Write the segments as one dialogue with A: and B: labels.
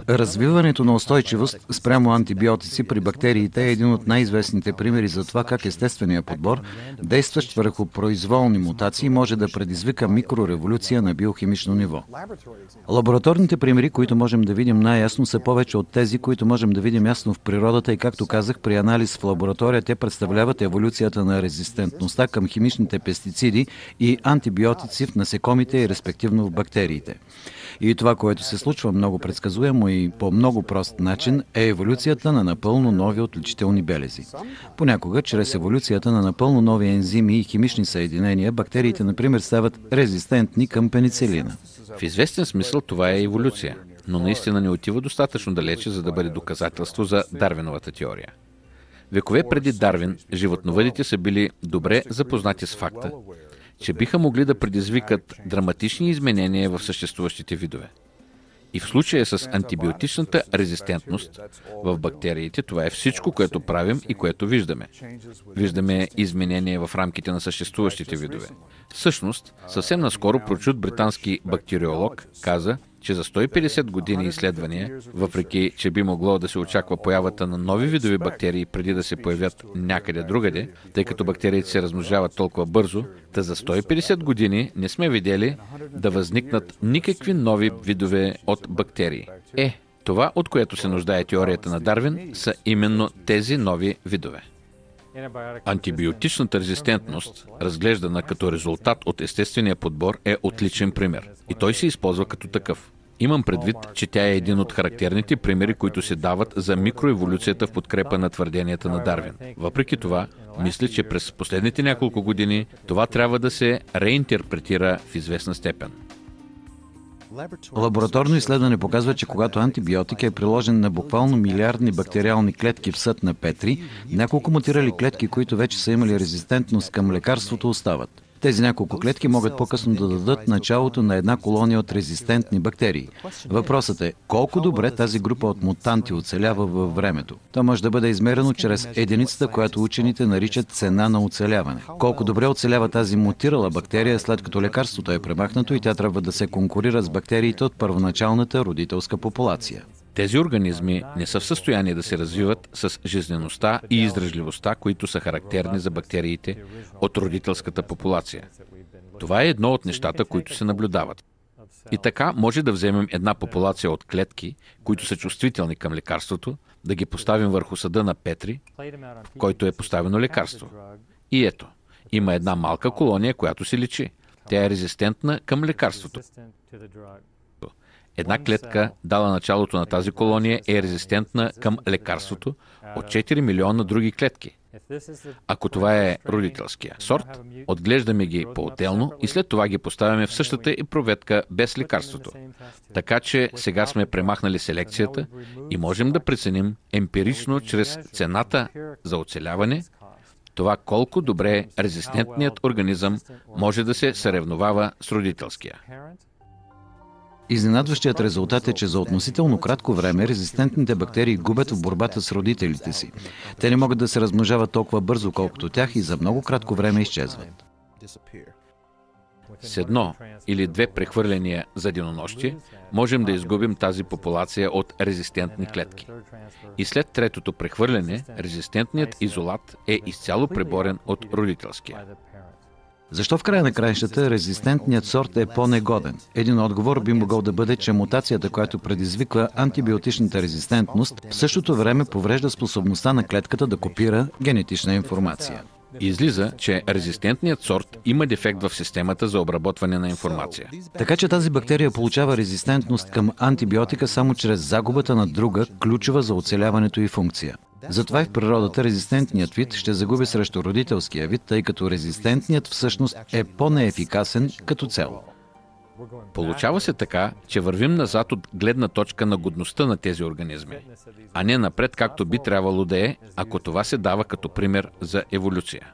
A: Развиването на устойчивост спрямо антибиотици при бактериите е един от най-известните примери за това как естественият подбор, действащ върху произволни мутации, може да предизвика микрореволюция на биохимично ниво. Лабораторните примери, които можем да видим най-ясно, са повече от тези, които можем да видим ясно в природата и, както казах, при анализ в лаборатория те представляват еволюцията на резистентността към химичните пестициди и антибиотици в насекомите и респективно в бактериите. И това, което се случва много предсказуемо и по много прост начин, е еволюцията на напълно нови отличителни белези. Понякога, чрез еволюцията на напълно нови ензими и химични съединения, бактериите, например, стават резистентни към пеницилина.
B: В известен смисъл това е еволюция, но наистина не отива достатъчно далече, за да бъде доказателство за Дарвиновата теория. Векове преди Дарвин, животновъдите са били добре запознати с факта, че биха могли да предизвикат драматични изменения в съществуващите видове. И в случая с антибиотичната резистентност в бактериите, това е всичко, което правим и което виждаме. Виждаме изменения в рамките на съществуващите видове. Всъщност, съвсем наскоро прочут британски бактериолог каза, че за 150 години изследвания, въпреки че би могло да се очаква появата на нови видови бактерии преди да се появят някъде другаде, тъй като бактериите се размножават толкова бързо, та за 150 години не сме видели да възникнат никакви нови видове от бактерии. Това, от което се нуждае теорията на Дарвин, са именно тези нови видове. Антибиотичната резистентност, разглеждана като резултат от естествения подбор, е отличен пример. И той се използва като такъв. Имам предвид, че тя е един от характерните примери, които се дават за микроеволюцията в подкрепа на твърденията на Дарвин. Въпреки това, мисля, че през последните няколко години това трябва да се реинтерпретира в известна степен.
A: Лабораторно изследване показва, че когато антибиотик е приложен на буквално милиардни бактериални клетки в съд на Петри, няколко мутирали клетки, които вече са имали резистентност към лекарството, остават. Тези няколко клетки могат по-късно да дадат началото на една колония от резистентни бактерии. Въпросът е колко добре тази група от мутанти оцелява във времето. То може да бъде измерено чрез единицата, която учените наричат цена на оцеляване. Колко добре оцелява тази мутирала бактерия, след като лекарството е премахнато и тя трябва да се конкурира с бактериите от първоначалната родителска популация.
B: Тези организми не са в състояние да се развиват с жизнеността и издръжливостта, които са характерни за бактериите от родителската популация. Това е едно от нещата, които се наблюдават. И така може да вземем една популация от клетки, които са чувствителни към лекарството, да ги поставим върху съда на Петри, в който е поставено лекарство. И ето, има една малка колония, която се личи. Тя е резистентна към лекарството. Една клетка, дала началото на тази колония, е резистентна към лекарството от 4 милиона други клетки. Ако това е родителския сорт, отглеждаме ги по-отделно и след това ги поставяме в същата и проветка без лекарството. Така че сега сме премахнали селекцията и можем да преценим емпирично чрез цената за оцеляване това колко добре резистентният организъм може да се съревновава с родителския.
A: Изненадващият резултат е, че за относително кратко време резистентните бактерии губят в борбата с родителите си. Те не могат да се размножават толкова бързо, колкото тях и за много кратко време изчезват.
B: С едно или две прехвърляния за денонощие можем да изгубим тази популация от резистентни клетки. И след третото прехвърляне, резистентният изолат е изцяло преборен от родителския.
A: Защо в края на краищата резистентният сорт е по-негоден? Един отговор би могъл да бъде, че мутацията, която предизвиква антибиотичната резистентност, в същото време поврежда способността на клетката да копира генетична информация.
B: Излиза, че резистентният сорт има дефект в системата за обработване на информация.
A: Така че тази бактерия получава резистентност към антибиотика само чрез загубата на друга, ключова за оцеляването и функция. Затова и в природата резистентният вид ще загуби срещу родителския вид, тъй като резистентният всъщност е по-неефикасен като цел.
B: Получава се така, че вървим назад от гледна точка на годността на тези организми, а не напред, както би трябвало да е, ако това се дава като пример за еволюция.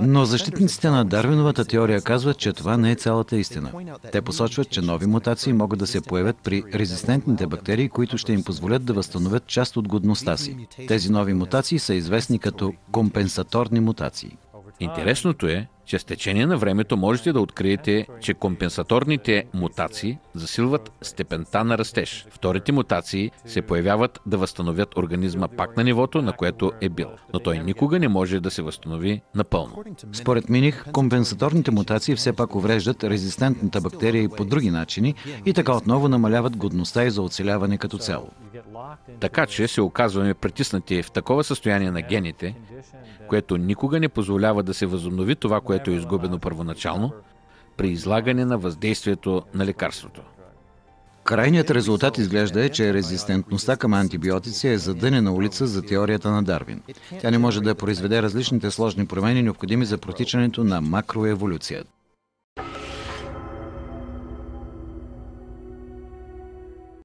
A: Но защитниците на Дарвиновата теория казват, че това не е цялата истина. Те посочват, че нови мутации могат да се появят при резистентните бактерии, които ще им позволят да възстановят част от годността си. Тези нови мутации са известни като компенсаторни мутации.
B: Интересното е, че с течение на времето можете да откриете, че компенсаторните мутации засилват степента на растеж. Вторите мутации се появяват да възстановят организма пак на нивото, на което е бил. Но той никога не може да се възстанови напълно.
A: Според Миних, компенсаторните мутации все пак увреждат резистентната бактерия и по други начини и така отново намаляват годността и за оцеляване като цяло.
B: Така че се оказваме притиснати в такова състояние на гените, което никога не позволява да се възобнови това, което е изгубено първоначално, при излагане на въздействието на лекарството.
A: Крайният резултат изглежда е, че резистентността към антибиотици е задънена улица за теорията на Дарвин. Тя не може да произведе различните сложни промени, необходими за протичането на макроеволюцията.